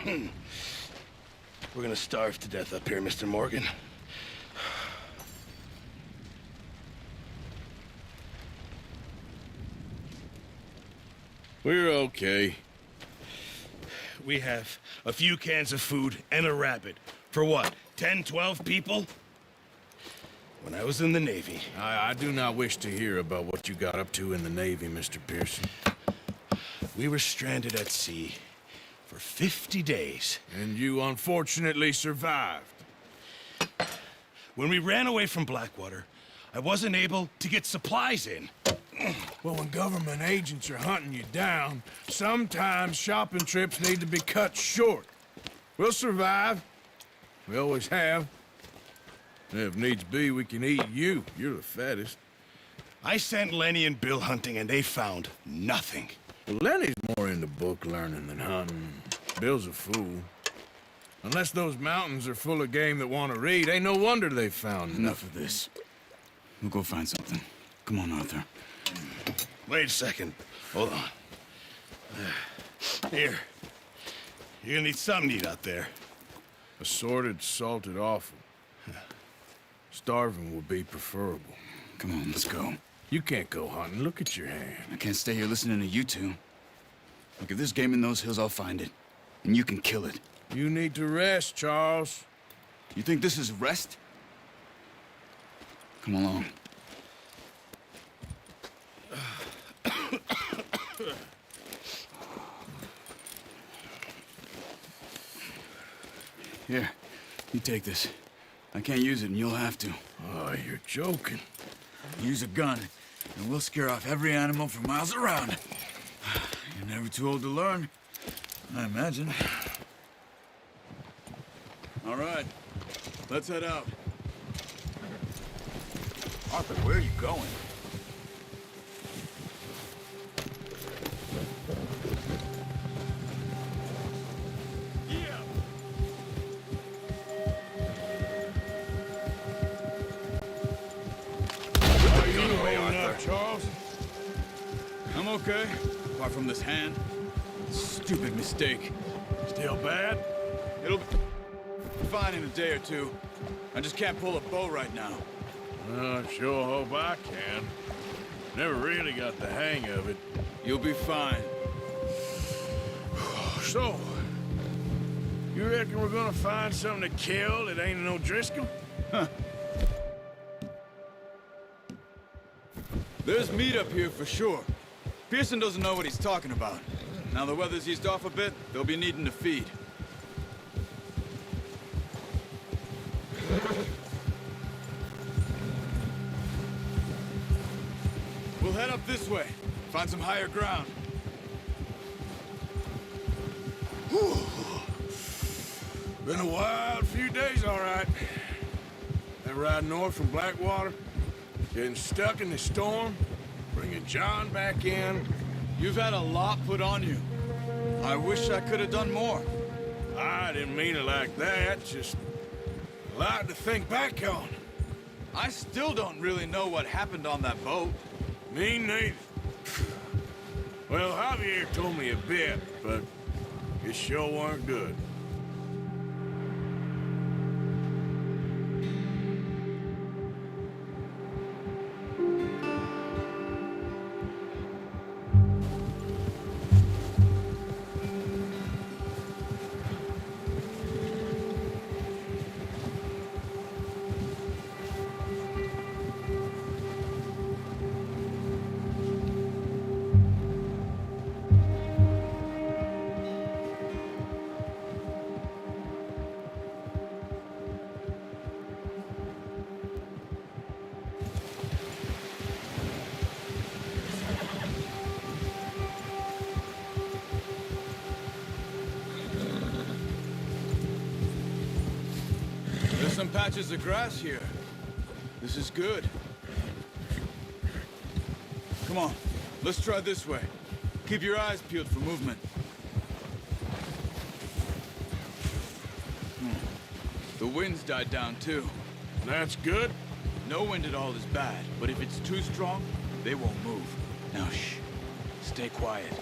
We're gonna starve to death up here, Mr. Morgan. We're okay. We have a few cans of food and a rabbit. For what, 10, 12 people? When I was in the Navy... I do not wish to hear about what you got up to in the Navy, Mr. Pearson. We were stranded at sea for 50 days. And you unfortunately survived. When we ran away from Blackwater, I wasn't able to get supplies in. Well, when government agents are hunting you down, sometimes shopping trips need to be cut short. We'll survive. We always have. If needs be, we can eat you. You're the fattest. I sent Lenny and Bill hunting, and they found nothing. Well, Lenny's more into book learning than hunting. Bill's a fool. Unless those mountains are full of game that want to read, ain't no wonder they found Enough of this. We'll go find something. Come on, Arthur. Wait a second. Hold on. Here. You're gonna need something to eat out there. Assorted, salted offal. Starving would be preferable. Come on, let's go. You can't go hunting. Look at your hand. I can't stay here listening to you two. Look, if there's game in those hills, I'll find it. And you can kill it. You need to rest, Charles. You think this is rest? Come along. Here, you take this. I can't use it, and you'll have to. Oh, you're joking. Use a gun, and we'll scare off every animal for miles around. You're never too old to learn, I imagine. All right, let's head out. Arthur, where are you going? Charles? I'm okay, apart from this hand. Stupid mistake. Still bad? It'll be fine in a day or two. I just can't pull a bow right now. I sure hope I can. Never really got the hang of it. You'll be fine. So, you reckon we're gonna find something to kill that ain't no Driscoll? Huh. There's meat up here for sure. Pearson doesn't know what he's talking about. Now the weather's eased off a bit, they'll be needing to feed. We'll head up this way, find some higher ground. Whew. Been a wild few days, all right. That ride north from Blackwater, getting stuck in the storm, bringing John back in. You've had a lot put on you. I wish I could have done more. I didn't mean it like that, just a lot to think back on. I still don't really know what happened on that boat. Me neither. Well, Javier told me a bit, but it sure weren't good. There's some patches of grass here. This is good. Come on, let's try this way. Keep your eyes peeled for movement. The wind's died down too. That's good. No wind at all is bad, but if it's too strong, they won't move. Now shh, stay quiet.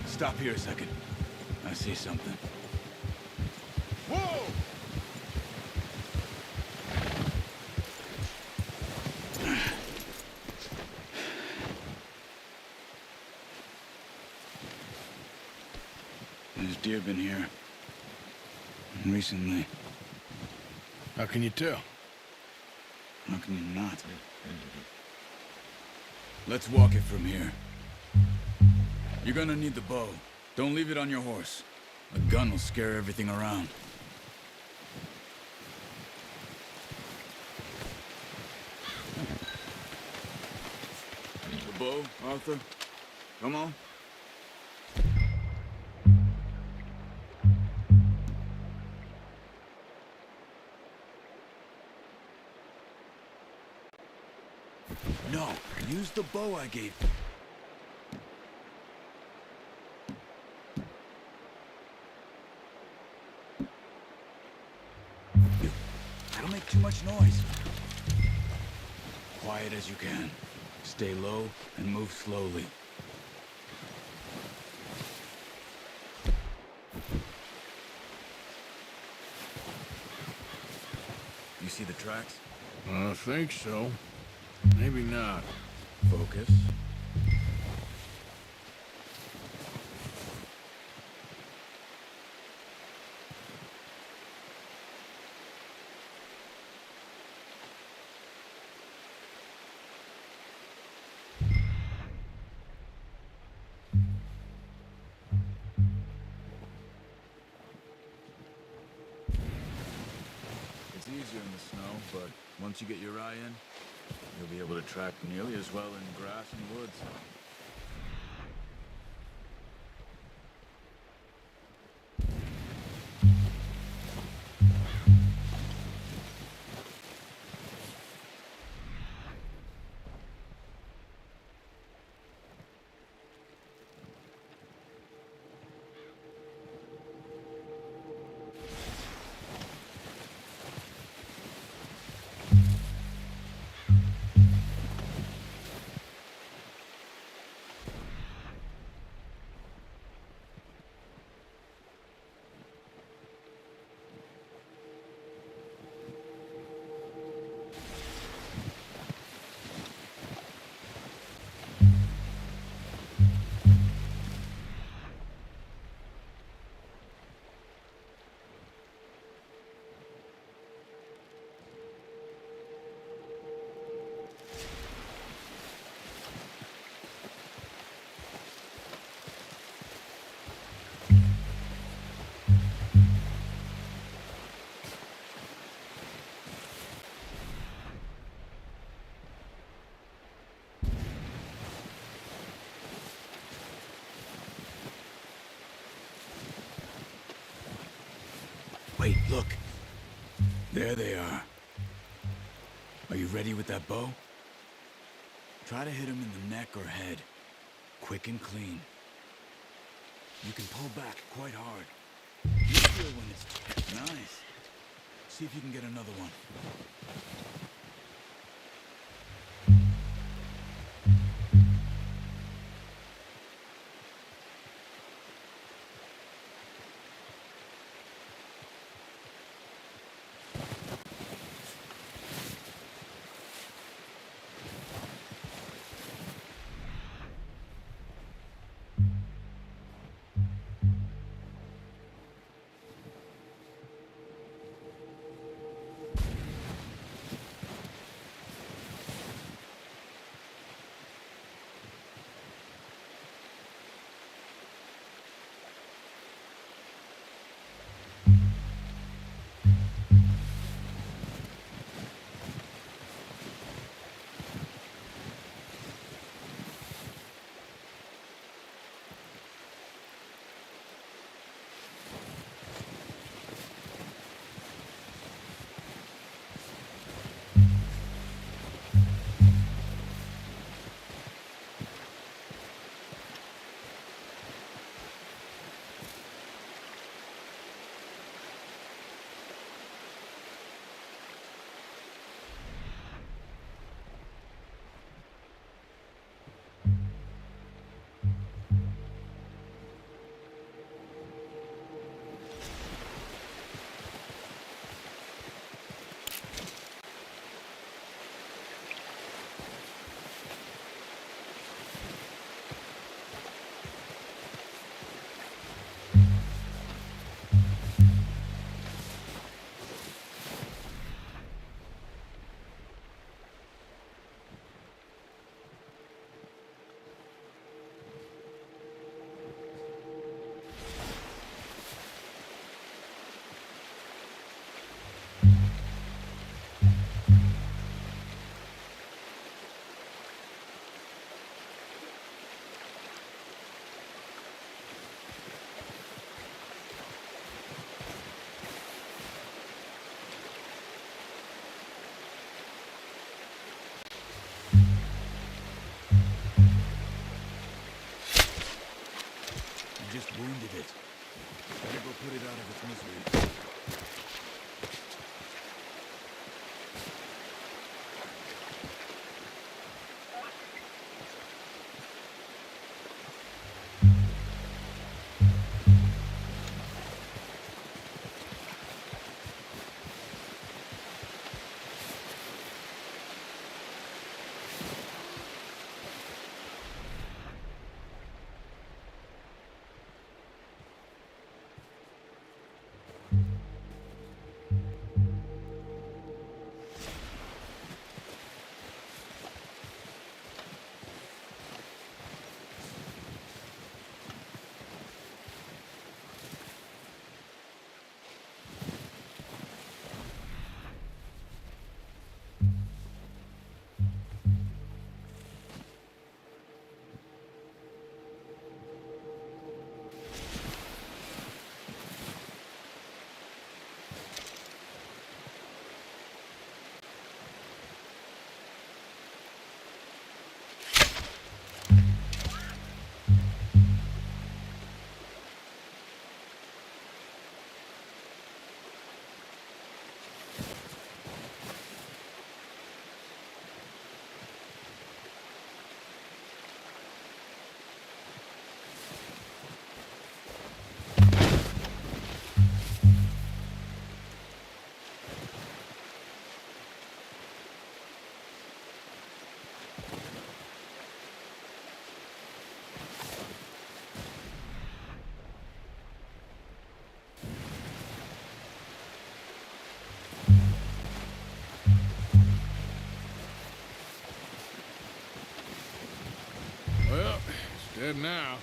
Stop here a second. I see something. Whoa! There's deer been here. Recently. How can you tell? How can you not? Let's walk it from here. You're gonna need the bow. Don't leave it on your horse. A gun will scare everything around. The bow, Arthur? Come on. No, use the bow I gave you. That'll make too much noise. Quiet as you can. Stay low and move slowly. You see the tracks? I think so. Maybe not. Focus. It's easier in the snow, but once you get your eye in, you'll be able to track nearly as well in grass and woods. Wait, look. There they are. Are you ready with that bow? Try to hit him in the neck or head. Quick and clean. You can pull back quite hard. You feel when it's nice. See if you can get another one. You just wounded it. Better go put it out of its misery. Well, it's dead now.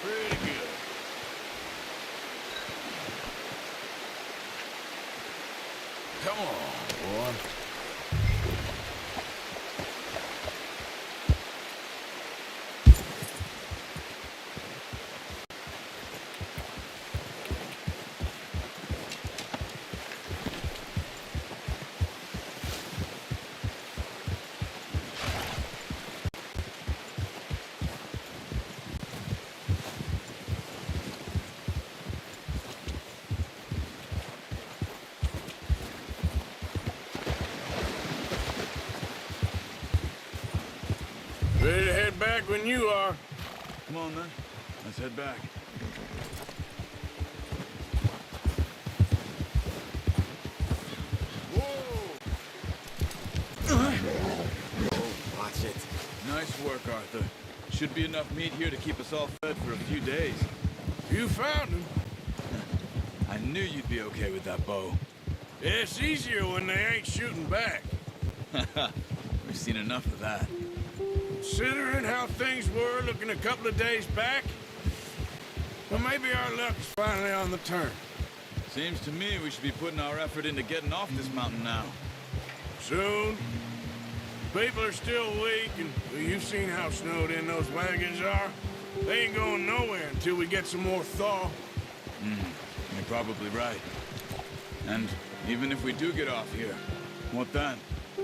Pretty good. Come on, boy. Ready to head back when you are. Come on, then. Let's head back. Whoa! Watch it. Nice work, Arthur. Should be enough meat here to keep us all fed for a few days. You found him. I knew you'd be okay with that bow. It's easier when they ain't shooting back. We've seen enough of that. Considering how things were looking a couple of days back, well, maybe our luck is finally on the turn. Seems to me we should be putting our effort into getting off this mountain now. Soon. People are still weak, and well, you've seen how snowed in those wagons are. They ain't going nowhere until we get some more thaw. You're probably right. And even if we do get off here, what then?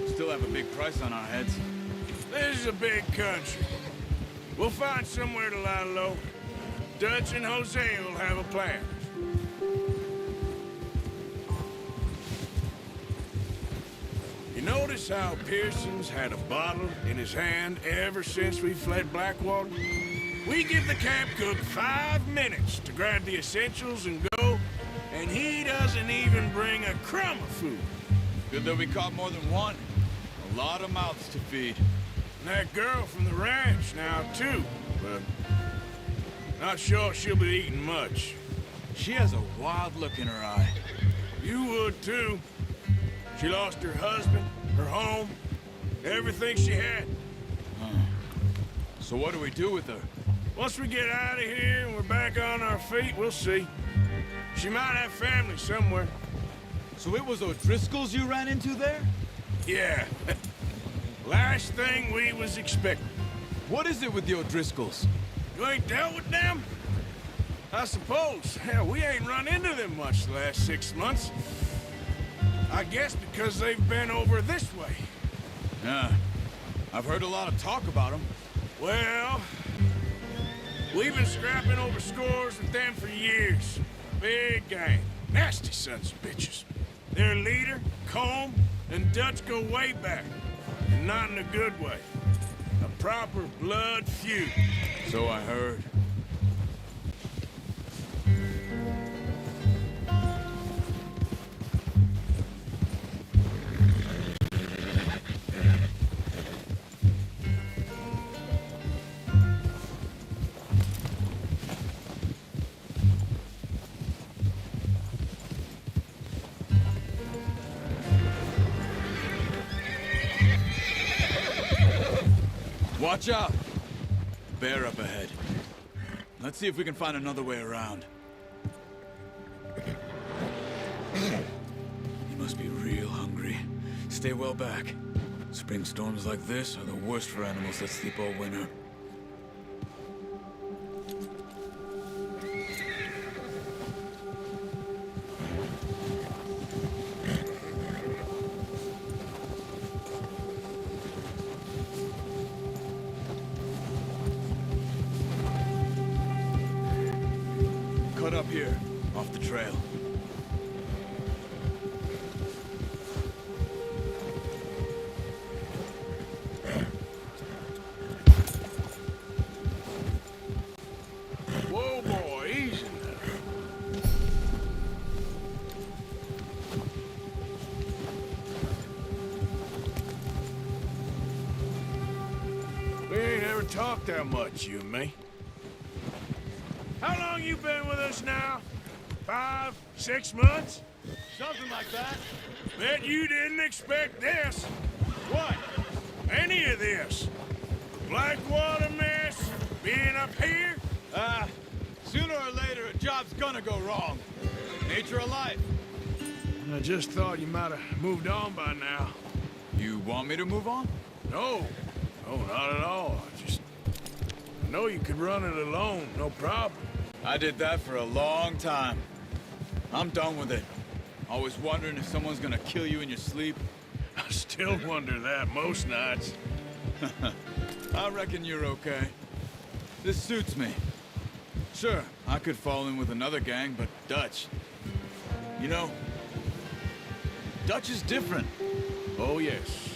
Still have a big price on our heads. This is a big country. We'll find somewhere to lie low. Dutch and Jose will have a plan. You notice how Pearson's had a bottle in his hand ever since we fled Blackwater? We give the camp cook 5 minutes to grab the essentials and go, and he doesn't even bring a crumb of food. Good that we caught more than one. Lot of mouths to feed. And that girl from the ranch now, too. But not sure she'll be eating much. She has a wild look in her eye. You would, too. She lost her husband, her home, everything she had. So what do we do with her? Once we get out of here and we're back on our feet, we'll see. She might have family somewhere. So it was O'Driscoll's you ran into there? Yeah. Last thing we was expecting. What is it with the O'Driscolls? You ain't dealt with them? I suppose. Hell, we ain't run into them much the last 6 months. I guess because they've been over this way. Yeah. I've heard a lot of talk about them. Well, we've been scrapping over scores with them for years. Big gang. Nasty sons of bitches. Their leader, Combe, and Dutch go way back. And not in a good way. A proper blood feud. So I heard. Watch out! Bear up ahead. Let's see if we can find another way around. He must be real hungry. Stay well back. Spring storms like this are the worst for animals that sleep all winter. Cut up here, off the trail. Whoa, boy, easy now. We ain't ever talked that much, you and me. How long you been with us now? 5, 6 months? Something like that. Bet you didn't expect this. What? Any of this. Blackwater mess, being up here. Sooner or later, a job's gonna go wrong. Nature of life. I just thought you might have moved on by now. You want me to move on? No, not at all. I know you could run it alone, no problem. I did that for a long time. I'm done with it. Always wondering if someone's gonna kill you in your sleep. I still wonder that most nights. I reckon you're okay. This suits me. Sure, I could fall in with another gang, but Dutch... You know, Dutch is different. Oh, yes.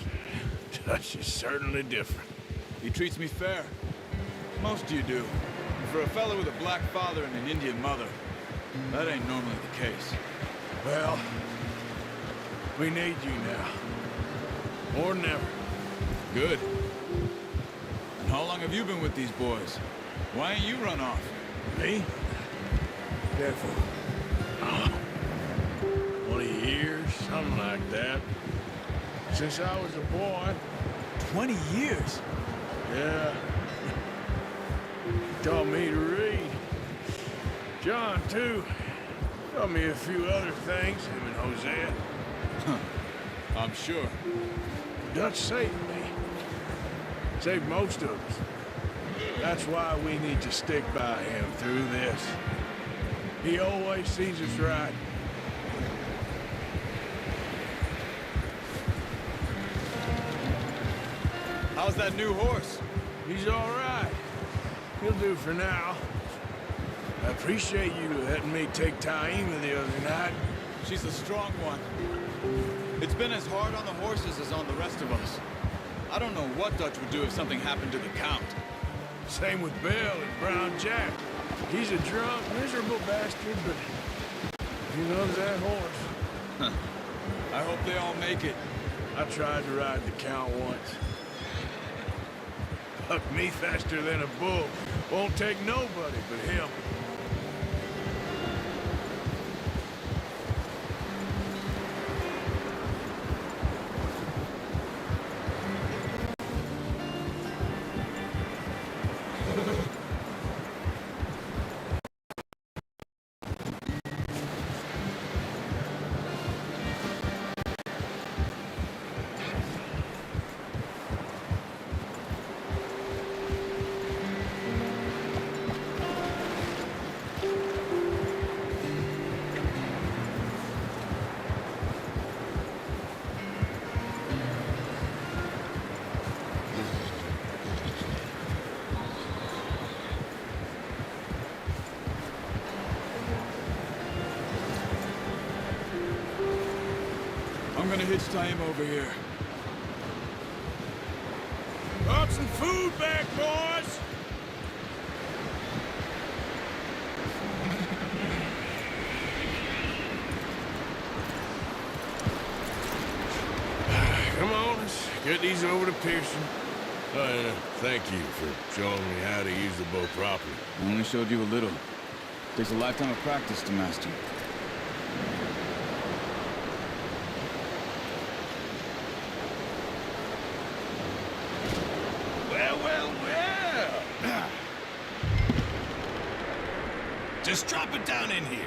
Dutch is certainly different. He treats me fair. Most of you do. And for a fella with a black father and an Indian mother, that ain't normally the case. Well, we need you now. More than ever. Good. And how long have you been with these boys? Why ain't you run off? Me? Careful. 20 years, something like that. Since I was a boy. 20 years? Yeah. He taught me to read. John, too. Taught me a few other things, him and Hosea. I'm sure. Dutch saved me. Saved most of us. That's why we need to stick by him through this. He always sees us right. How's that new horse? He's all right. He'll do for now. I appreciate you letting me take Taima the other night. She's a strong one. It's been as hard on the horses as on the rest of us. I don't know what Dutch would do if something happened to the Count. Same with Bill and Brown Jack. He's a drunk, miserable bastard, but he loves that horse. I hope they all make it. I tried to ride the Count once. Bucked me faster than a bull. Won't take nobody but him. I'm gonna hitch time over here. Brought some food back, boys! Come on, let's get these over to Pearson. Thank you for showing me how to use the bow properly. I only showed you a little. Takes a lifetime of practice to master. Well. Just drop it down in here.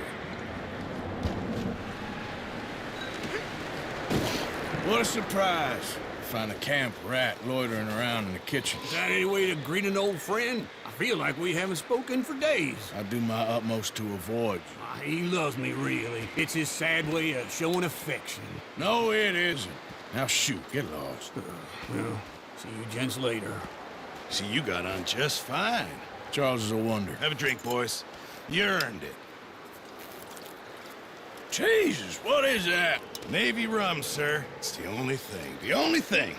What a surprise. Find a camp rat loitering around in the kitchen. Is that any way to greet an old friend? I feel like we haven't spoken for days. I do my utmost to avoid you. He loves me, really. It's his sad way of showing affection. No, it isn't. Now shoot, get lost. Well, see you gents later. See, you got on just fine. Charles is a wonder. Have a drink, boys. You earned it. Jesus, what is that? Navy rum, sir. It's the only thing. The only thing.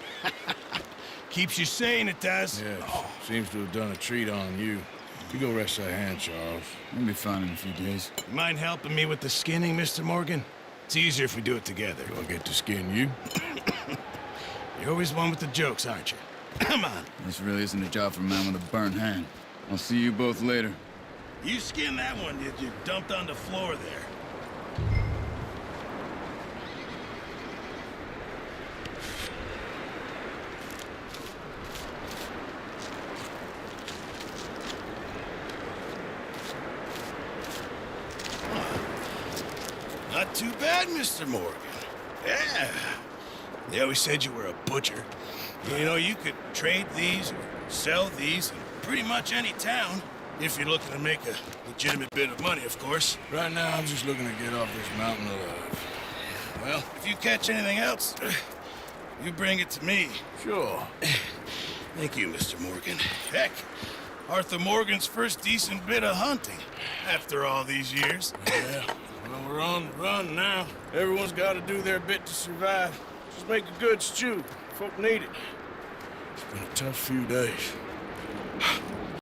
Keeps you sane, it does. Yes, seems to have done a treat on you. You go rest that hand, Charles. We'll be fine in a few days. You mind helping me with the skinning, Mr. Morgan? It's easier if we do it together. Do I get to skin you? You're always one with the jokes, aren't you? Come on. This really isn't a job for a man with a burnt hand. I'll see you both later. You skinned that one, did you? Dumped on the floor there. Not too bad, Mr. Morgan. Yeah. They always said you were a butcher. You know, you could trade these or sell these in pretty much any town. If you're looking to make a legitimate bit of money, of course. Right now, I'm just looking to get off this mountain alive. Well, if you catch anything else, you bring it to me. Sure. Thank you, Mr. Morgan. Heck, Arthur Morgan's first decent bit of hunting after all these years. Yeah, well, we're on the run now. Everyone's got to do their bit to survive. Just make a good stew. Folk need it. It's been a tough few days.